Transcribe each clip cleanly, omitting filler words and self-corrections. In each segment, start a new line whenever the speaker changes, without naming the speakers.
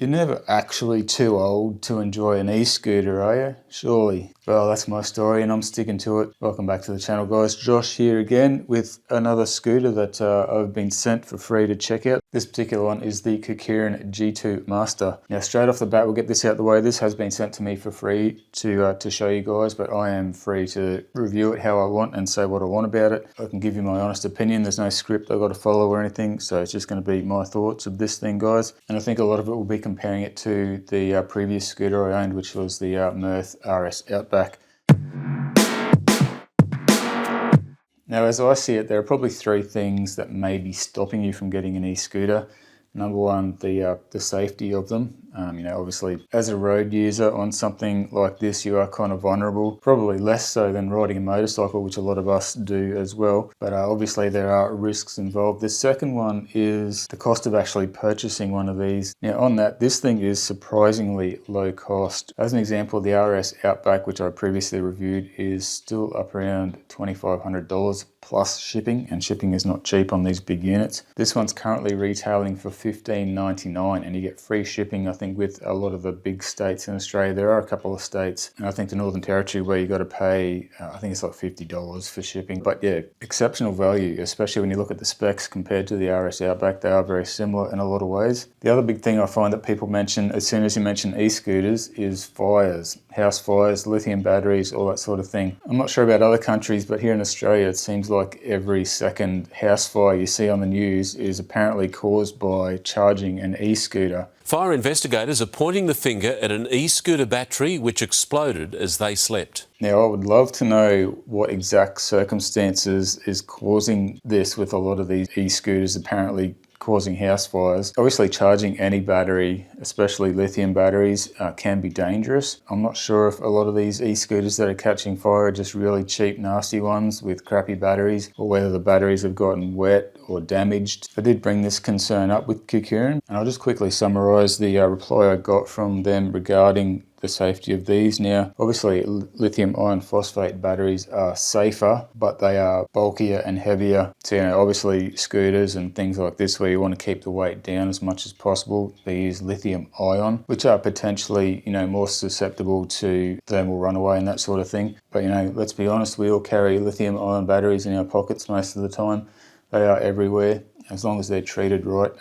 You're never actually too old to enjoy an e-scooter, are you? Surely. Well, that's my story and I'm sticking to it. Welcome back to the channel, guys. Josh here again with another scooter that I've been sent for free to check out. This particular one is the Kukirin G2 Master. Now, straight off the bat, we'll get this out of the way. This has been sent to me for free to show you guys, but I am free to review it how I want and say what I want about it. I can give you my honest opinion. There's no script I've got to follow or anything, so it's just going to be my thoughts of this thing, guys. And I think a lot of it will be comparing it to the previous scooter I owned, which was the Mirth RS Outback. Now, as I see it, there are probably three things that may be stopping you from getting an e-scooter. Number one, the safety of them. Obviously, as a road user on something like this, you are kind of vulnerable, probably less so than riding a motorcycle, which a lot of us do as well. But obviously, there are risks involved. The second one is the cost of actually purchasing one of these. Now, on that, this thing is surprisingly low cost. As an example, the RS Outback, which I previously reviewed, is still up around $2,500 plus shipping, and shipping is not cheap on these big units. This one's currently retailing for $15.99, and you get free shipping, I think, with a lot of the big states in Australia. There are a couple of states, and I think the Northern Territory, where you got to pay, I think it's like $50 for shipping. But yeah, exceptional value, especially when you look at the specs compared to the RS Outback. They are very similar in a lot of ways. The other big thing I find that people mention as soon as you mention e-scooters is fires, house fires, lithium batteries, all that sort of thing. I'm not sure about other countries, but here in Australia, it seems like every second house fire you see on the news is apparently caused by charging an e-scooter.
Fire investigators are pointing the finger at an e-scooter battery which exploded as they slept.
Now, I would love to know what exact circumstances is causing this with a lot of these e-scooters apparently causing house fires. Obviously, charging any battery, especially lithium batteries, can be dangerous. I'm not sure if a lot of these e-scooters that are catching fire are just really cheap, nasty ones with crappy batteries, or whether the batteries have gotten wet or damaged. I did bring this concern up with Kukirin, and I'll just quickly summarize the reply I got from them regarding the safety of these. Now, obviously, lithium iron phosphate batteries are safer, but they are bulkier and heavier. So, obviously, scooters and things like this where you want to keep the weight down as much as possible, they use lithium ion, which are potentially, more susceptible to thermal runaway and that sort of thing. But, let's be honest, we all carry lithium ion batteries in our pockets most of the time. They are everywhere. As long as they're treated right,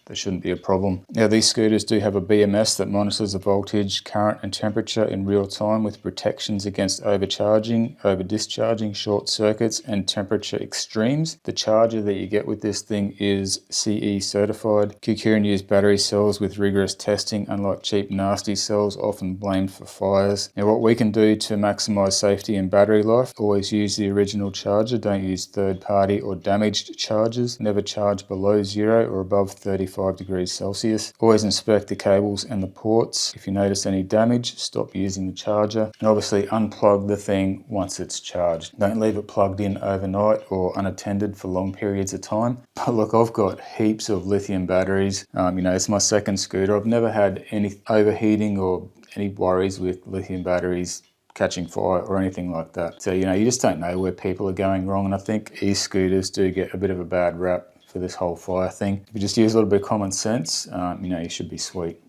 there shouldn't be a problem. Now, these scooters do have a BMS that monitors the voltage, current and temperature in real time with protections against overcharging, over-discharging, short circuits and temperature extremes. The charger that you get with this thing is CE certified. Kukirin use battery cells with rigorous testing, unlike cheap nasty cells often blamed for fires. Now, what we can do to maximize safety and battery life, always use the original charger. Don't use third-party or damaged chargers. Never charge below 0 or above 35 degrees Celsius. Always inspect the cables and the ports. If you notice any damage, stop using the charger. And obviously unplug the thing once it's charged. Don't leave it plugged in overnight or unattended for long periods of time. But look, I've got heaps of lithium batteries. It's my second scooter. I've never had any overheating or any worries with lithium batteries catching fire or anything like that. So, you just don't know where people are going wrong. And I think e-scooters do get a bit of a bad rap for this whole fire thing. If you just use a little bit of common sense, you should be sweet.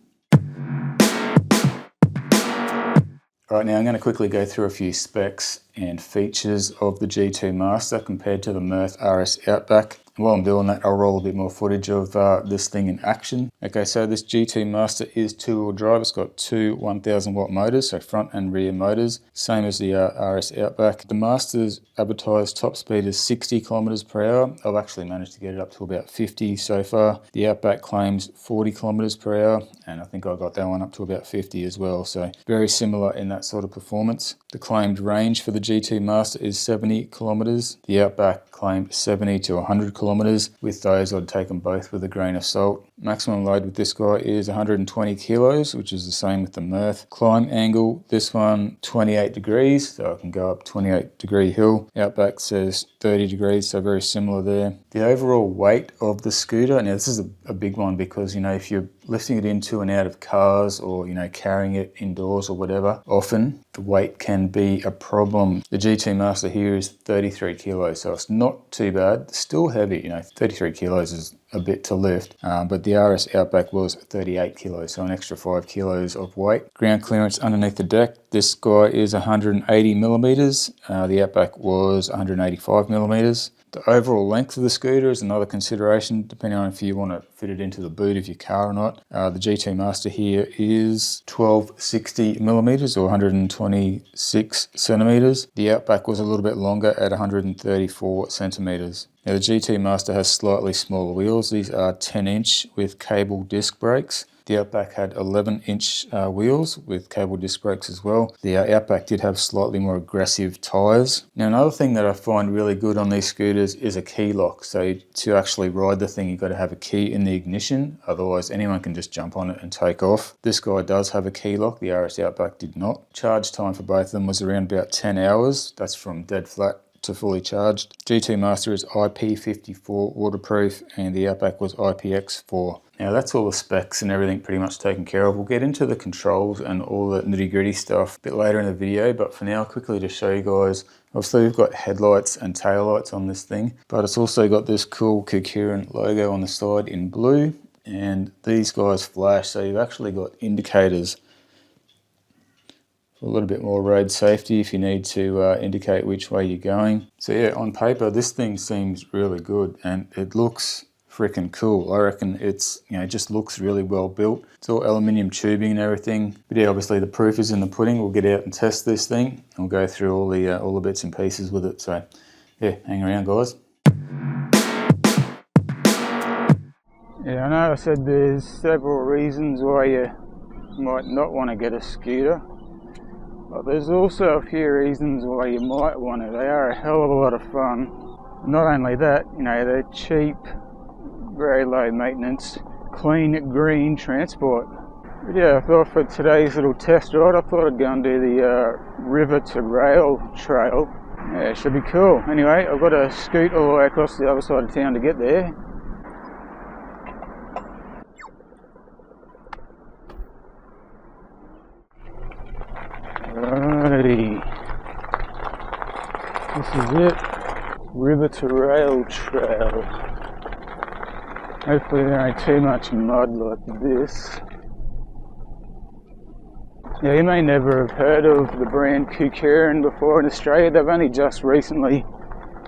All right, now I'm going to quickly go through a few specs and features of the G2 Master compared to the Mirth RS Outback. And while I'm doing that, I'll roll a bit more footage of this thing in action. Okay, so this G2 Master is two-wheel drive. It's got two 1000 watt motors, so front and rear motors, same as the RS Outback. The Master's advertised top speed is 60 kilometers per hour. I've actually managed to get it up to about 50 so far. The Outback claims 40 kilometers per hour, and I think I got that one up to about 50 as well. So very similar in that sort of performance. The claimed range for the G2 Master is 70 kilometers. The Outback claimed 70 to 100 kilometers. With those, I'd take them both with a grain of salt. Maximum load with this guy is 120 kilos, which is the same with the Mirth. Climb angle, this one 28 degrees, so I can go up 28 degree hill. Outback says 30 degrees, so very similar there. The overall weight of the scooter, now this is a big one because, if you're lifting it into and out of cars, or carrying it indoors or whatever, often the weight can be a problem. The GT Master here is 33 kilos, so it's not too bad. Still heavy, 33 kilos is a bit to lift, but the RS Outback was 38 kilos, so an extra 5 kilos of weight. Ground clearance underneath the deck, this guy is 180 millimeters. The Outback was 185 millimeters. The overall length of the scooter is another consideration, depending on if you want to fit it into the boot of your car or not. The GT Master here is 1260 millimeters or 126 centimeters. The Outback was a little bit longer at 134 centimeters. Now the GT Master has slightly smaller wheels. These are 10-inch with cable disc brakes. The Outback had 11-inch wheels with cable disc brakes as well. The Outback did have slightly more aggressive tyres. Now another thing that I find really good on these scooters is a key lock. So to actually ride the thing, you've got to have a key in the ignition, otherwise anyone can just jump on it and take off. This guy does have a key lock, the RS Outback did not. Charge time for both of them was around about 10 hours. That's from dead flat to fully charged. GT Master is IP54 waterproof and the Outback was IPX4. Now that's all the specs and everything pretty much taken care of. We'll get into the controls and all the nitty gritty stuff a bit later in the video, but for now, quickly to show you guys, obviously we've got headlights and taillights on this thing, but it's also got this cool Kukirin logo on the side in blue, and these guys flash, so you've actually got indicators. A little bit more road safety if you need to indicate which way you're going. So yeah, on paper this thing seems really good and it looks freaking cool. I reckon it's, just looks really well built. It's all aluminium tubing and everything. But yeah, obviously the proof is in the pudding. We'll get out and test this thing and we'll go through all the bits and pieces with it. So yeah, hang around guys. Yeah, I know I said there's several reasons why you might not want to get a scooter. But there's also a few reasons why you might want it. They are a hell of a lot of fun. Not only that, they're cheap, very low maintenance, clean, green transport. But yeah, I thought for today's little test ride, I thought I'd go and do the river to rail trail. Yeah, it should be cool. Anyway, I've got to scoot all the way across the other side of town to get there. Alrighty, this is it, river to rail trail. Hopefully there ain't too much mud like this. Now you may never have heard of the brand Kukirin before in Australia. They've only just recently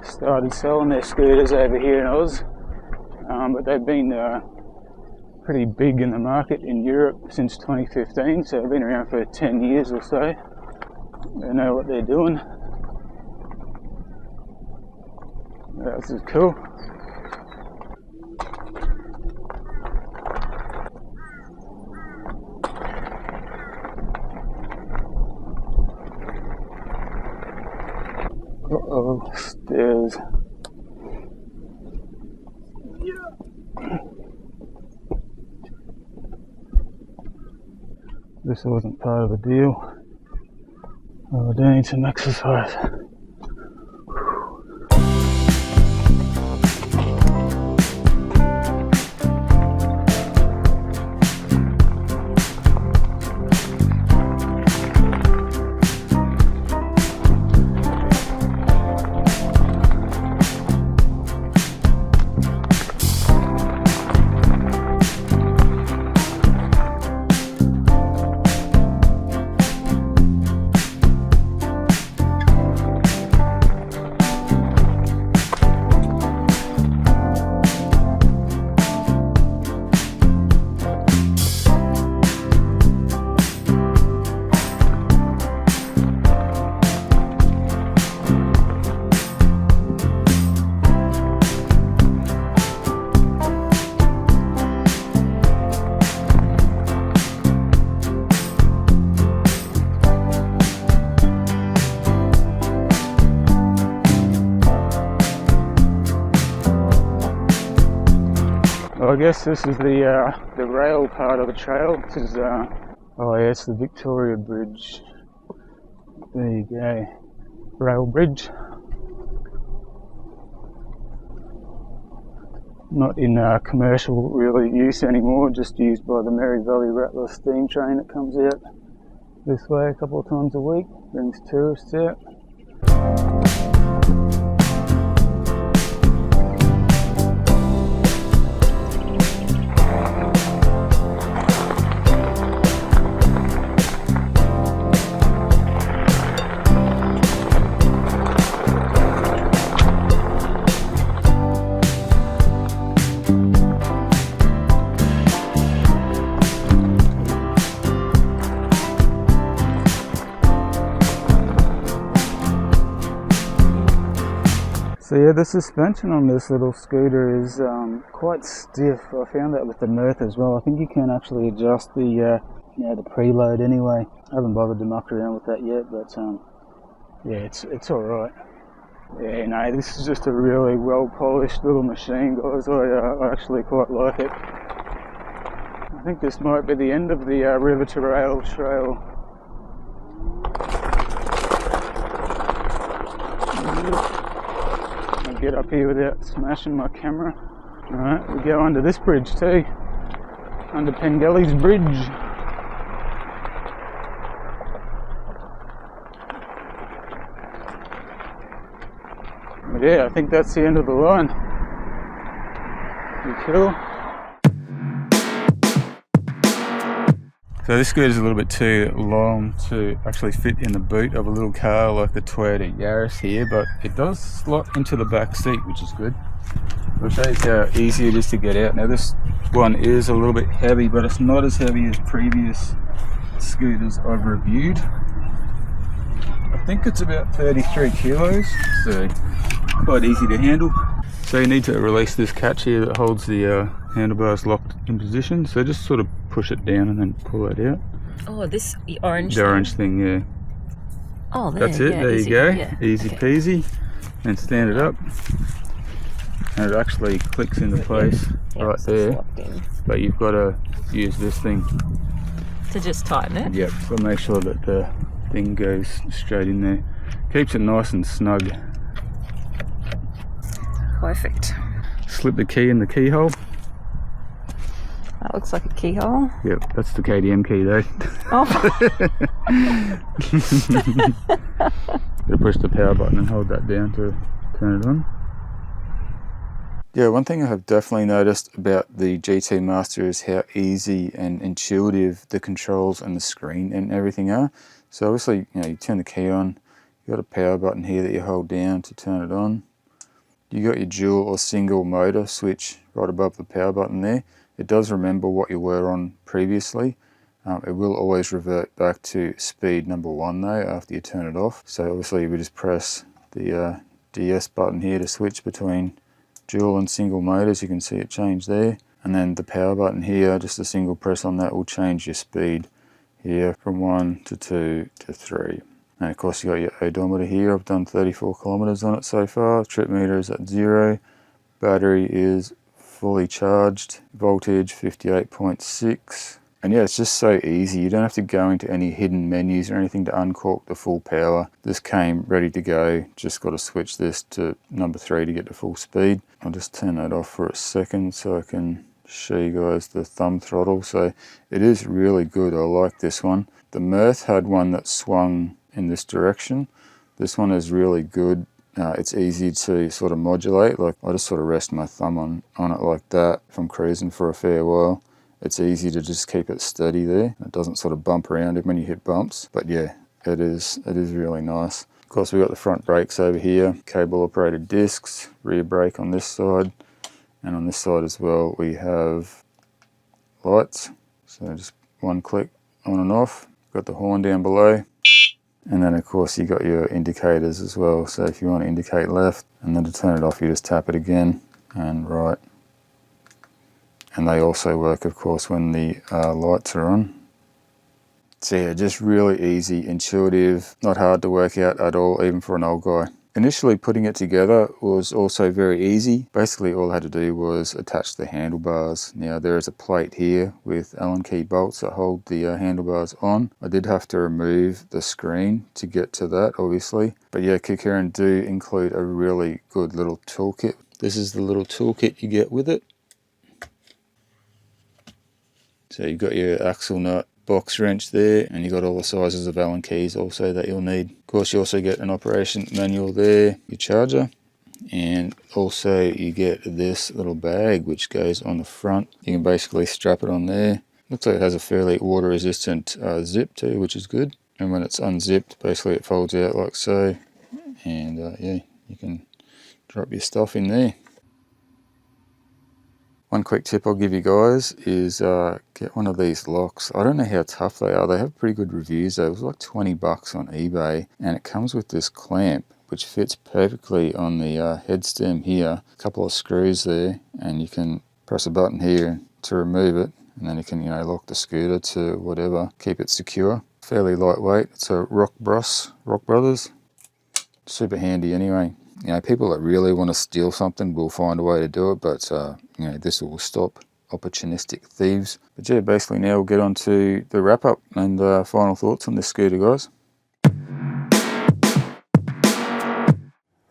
started selling their scooters over here in Oz, but they've been pretty big in the market in Europe since 2015, so they've been around for 10 years or so. They know what they're doing. This is cool. Uh-oh, stairs. This wasn't part of the deal. Oh, I do need some exercise. Well, I guess this is the rail part of the trail. This is oh yeah, it's the Victoria Bridge. There you go, rail bridge. not in commercial really use anymore, just used by the Mary Valley Rattler steam train that comes out this way a couple of times a week, brings tourists out. So yeah, the suspension on this little scooter is quite stiff. I found that with the Mirth as well. I think you can actually adjust the the preload anyway. I haven't bothered to muck around with that yet, but yeah, it's all right. Yeah, no, this is just a really well polished little machine, guys. I actually quite like it. I think this might be the end of the River to Rail trail. Get up here without smashing my camera. Alright, we go under this bridge too. Under Pengelly's Bridge. But yeah, I think that's the end of the line. Pretty cool. So this scooter is a little bit too long to actually fit in the boot of a little car like the Toyota Yaris here, but it does slot into the back seat, which is good. I'll show you how easy it is to get out. Now this one is a little bit heavy, but it's not as heavy as previous scooters I've reviewed. I think it's about 33 kilos, so quite easy to handle. So you need to release this catch here that holds the handlebars locked in position. So just sort of push it down and then pull it out.
Oh, this orange.
The orange thing, yeah.
Oh, there,
that's it.
yeah,
there
easy,
you go.
Yeah.
Easy peasy. And stand it up, and it actually clicks into place right there. But you've got to use this thing
to just tighten it.
Yep. So make sure that the thing goes straight in there. Keeps it nice and snug.
Perfect.
Slip the key in the keyhole.
That looks like a keyhole.
Yep, that's the KDM key though.
Oh.
You push the power button and hold that down to turn it on. Yeah, one thing I have definitely noticed about the GT Master is how easy and intuitive the controls and the screen and everything are. So obviously, you turn the key on, you've got a power button here that you hold down to turn it on. You got your dual or single motor switch right above the power button there. It does remember what you were on previously. It will always revert back to speed number 1 though after you turn it off. So obviously we just press the DS button here to switch between dual and single motors. You can see it change there. And then the power button here, just a single press on that will change your speed here from 1 to 2 to 3. And of course you got your odometer here. I've done 34 kilometers on it so far. Trip meter is at 0. Battery is fully charged. Voltage 58.6. And yeah, it's just so easy. You don't have to go into any hidden menus or anything to uncork the full power. This came ready to go. Just got to switch this to number 3 to get to full speed. I'll just turn that off for a second so I can show you guys the thumb throttle. So it is really good. I like this one. The Mirth had one that swung in this direction. This one is really good. It's easy to sort of modulate. Like I just sort of rest my thumb on it like that if I'm cruising for a fair while. It's easy to just keep it steady there. It doesn't sort of bump around it when you hit bumps. But yeah, it is really nice. Of course, we've got the front brakes over here, cable operated discs, rear brake on this side, and on this side as well we have lights. So just one click on and off. Got the horn down below. And then of course you got your indicators as well. So if you want to indicate left, and then to turn it off you just tap it again, and right. And they also work of course when the lights are on. So yeah, just really easy, intuitive, not hard to work out at all, even for an old guy. Initially putting it together was also very easy. Basically all I had to do was attach the handlebars. Now there is a plate here with Allen key bolts that hold the handlebars on. I did have to remove the screen to get to that obviously. But yeah, Kukirin do include a really good little toolkit. This is the little toolkit you get with it. So you've got your axle nut, box wrench there, and you've got all the sizes of Allen keys also that you'll need. Of course, you also get an operation manual there, your charger, and also you get this little bag which goes on the front. You can basically strap it on there. Looks like it has a fairly water resistant zip too, which is good. And when it's unzipped, basically it folds out like so, and yeah, you can drop your stuff in there. One quick tip I'll give you guys is get one of these locks. I don't know how tough they are. They have pretty good reviews though. It was like 20 bucks on eBay, and it comes with this clamp which fits perfectly on the head stem here. A couple of screws there, and you can press a button here to remove it, and then you can, you know, lock the scooter to whatever, keep it secure. Fairly lightweight. It's a Rock Brothers. Super handy anyway. You know, people that really want to steal something will find a way to do it, but you know, this will stop opportunistic thieves. But yeah, basically now we'll get on to the wrap up and final thoughts on this scooter, guys.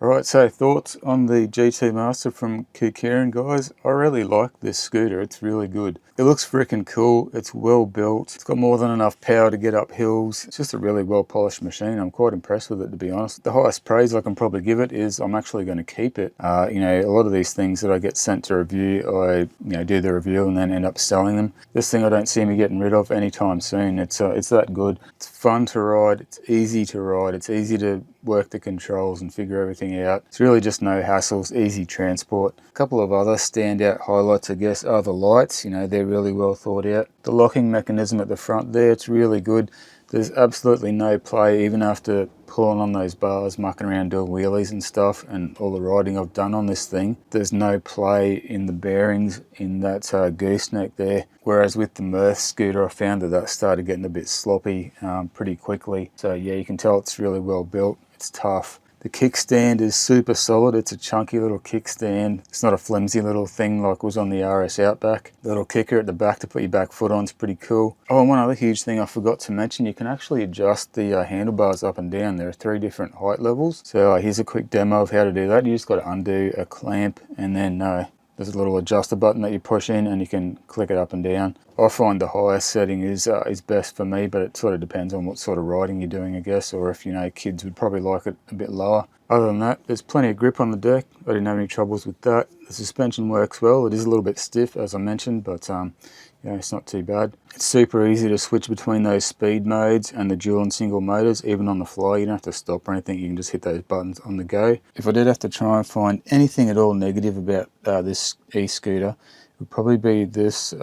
Alright, so thoughts on the GT Master from Kukirin, guys. I really like this scooter, it's really good. It looks freaking cool, it's well built, it's got more than enough power to get up hills. It's just a really well polished machine. I'm quite impressed with it, to be honest. The highest praise I can probably give it is I'm actually going to keep it. You know, a lot of these things that I get sent to review, I do the review and then end up selling them. This thing I don't see me getting rid of anytime soon. It's that good. It's fun to ride, it's easy to ride, it's easy to work the controls and figure everything out. It's really just no hassles, easy transport. A couple of other standout highlights, I guess, are the lights. You know, they're really well thought out. The locking mechanism at the front there, it's really good. There's absolutely no play, even after pulling on those bars, mucking around doing wheelies and stuff, and all the riding I've done on this thing. There's no play in the bearings in that gooseneck there. Whereas with the Mirth scooter, I found that started getting a bit sloppy pretty quickly. So yeah, you can tell it's really well built. It's tough. The kickstand is super solid. It's a chunky little kickstand. It's not a flimsy little thing like was on the RS Outback. The little kicker at the back to put your back foot on is pretty cool. Oh, and one other huge thing I forgot to mention, you can actually adjust the handlebars up and down. There are 3 different height levels. So here's a quick demo of how to do that. You just got to undo a clamp, and then there's a little adjuster button that you push in and you can click it up and down. I find the highest setting is best for me, but it sort of depends on what sort of riding you're doing, I guess, or if, you know, kids would probably like it a bit lower. Other than that, there's plenty of grip on the deck. I didn't have any troubles with that. The suspension works well. It is a little bit stiff, as I mentioned, but yeah, it's not too bad. It's super easy to switch between those speed modes and the dual and single motors, even on the fly. You don't have to stop or anything. You can just hit those buttons on the go. If I did have to try and find anything at all negative about this e-scooter, it would probably be this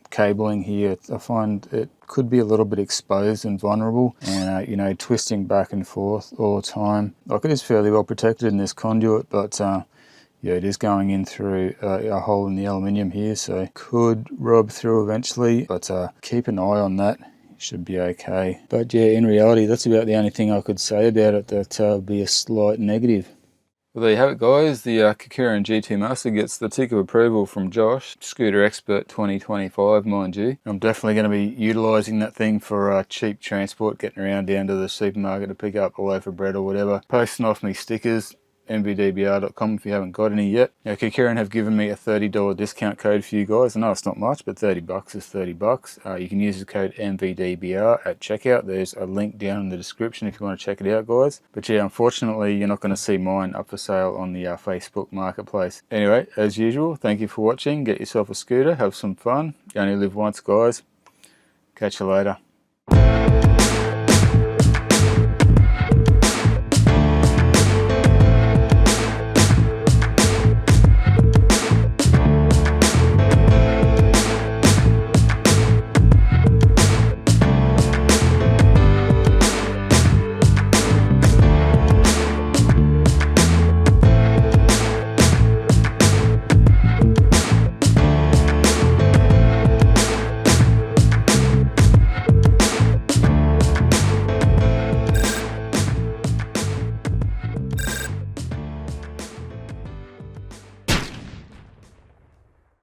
cabling here. I find it could be a little bit exposed and vulnerable, and you know, twisting back and forth all the time. Like, it is fairly well protected in this conduit, but yeah, it is going in through a hole in the aluminium here, so could rub through eventually, but keep an eye on that. Should be okay. But yeah, in reality, that's about the only thing I could say about it that would be a slight negative. Well, there you have it, guys. The Kukirin GT Master gets the tick of approval from Josh, Scooter Expert 2025, mind you. I'm definitely going to be utilising that thing for cheap transport, getting around down to the supermarket to pick up a loaf of bread or whatever. Posting off me stickers, mvdbr.com if you haven't got any yet. Now, Kukirin have given me a $30 discount code for you guys. I know it's not much, but 30 bucks is 30 bucks. You can use the code mvdbr at checkout. There's a link down in the description if you want to check it out, guys. But yeah, unfortunately, you're not going to see mine up for sale on the Facebook Marketplace. Anyway, as usual, thank you for watching. Get yourself a scooter, have some fun. You only live once, guys. Catch you later.